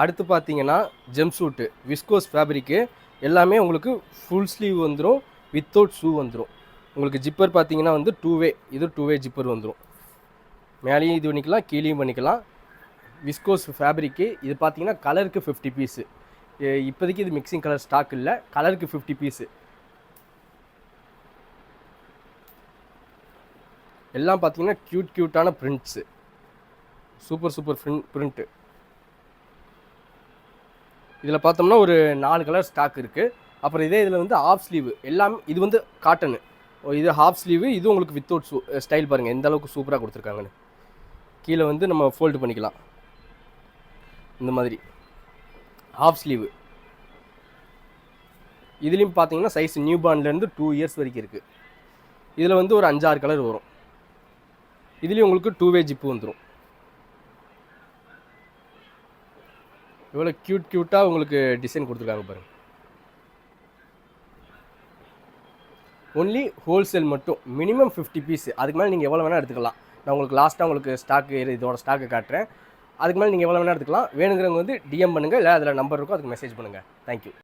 அடுத்து பார்த்தீங்கன்னா ஜெம் சூட்டு விஸ்கோஸ் ஃபேப்ரிக்கு எல்லாமே உங்களுக்கு ஃபுல் ஸ்லீவ் வந்துடும், வித்தவுட் ஷூ வந்துடும். உங்களுக்கு ஜிப்பர் பார்த்தீங்கன்னா வந்து 2 வே, இது 2 வே ஜிப்பர் வந்துடும். மேலேயும் இது பண்ணிக்கலாம், கீழேயும் பண்ணிக்கலாம். விஸ்கோஸ் ஃபேப்ரிக்கு இது பார்த்தீங்கன்னா கலருக்கு 50 பீஸு. இப்போதைக்கு இது மிக்சிங் கலர் ஸ்டாக் இல்லை, கலருக்கு 50 பீஸு. எல்லாம் பார்த்தீங்கன்னா க்யூட்டான பிரிண்ட்ஸு, சூப்பர் பிரிண்ட்டு. இதில் பார்த்தோம்னா ஒரு 4 கலர் ஸ்டாக் இருக்குது. அப்புறம் இதே இதில் வந்து ஹாஃப் ஸ்லீவு எல்லாமே, இது வந்து காட்டனு, இது ஹாஃப் ஸ்லீவு, இது உங்களுக்கு வித்தவுட் ஸ்டைல் பாருங்கள் எந்த அளவுக்கு சூப்பராக கொடுத்துருக்காங்கன்னு. கீழே வந்து நம்ம ஃபோல்டு பண்ணிக்கலாம் இந்த மாதிரி ஹாஃப் ஸ்லீவு. இதுலேயும் பார்த்தீங்கன்னா சைஸ் நியூ பார்ன்லேருந்து 2 இயர்ஸ் வரைக்கும் இருக்குது. இதில் வந்து ஒரு 5-6 கலர் வரும். இதுலேயும் உங்களுக்கு 2 வே ஜிப்பு வந்துடும். எவ்வளோ க்யூட்டாக உங்களுக்கு டிசைன் கொடுத்துருக்காங்க பாருங்கள். ஒன்லி ஹோல்சேல் மட்டும், மினிமம் 50 பீஸு. அதுக்கு மேலே நீங்கள் எவ்வளோ வேணால் எடுத்துக்கலாம். நான் உங்களுக்கு லாஸ்ட்டாக உங்களுக்கு ஸ்டாக்கு இதோட ஸ்டாக்கு காட்டுறேன். அதுக்கு மேலே நீங்கள் எவ்வளோ வேணால் எடுத்துக்கலாம். வேணுங்கிறவங்க வந்து டிஎம் பண்ணுங்கள், இல்லை அதில் நம்பர் இருக்கும், அதுக்கு மெசேஜ் பண்ணுங்கள். தேங்க்யூ.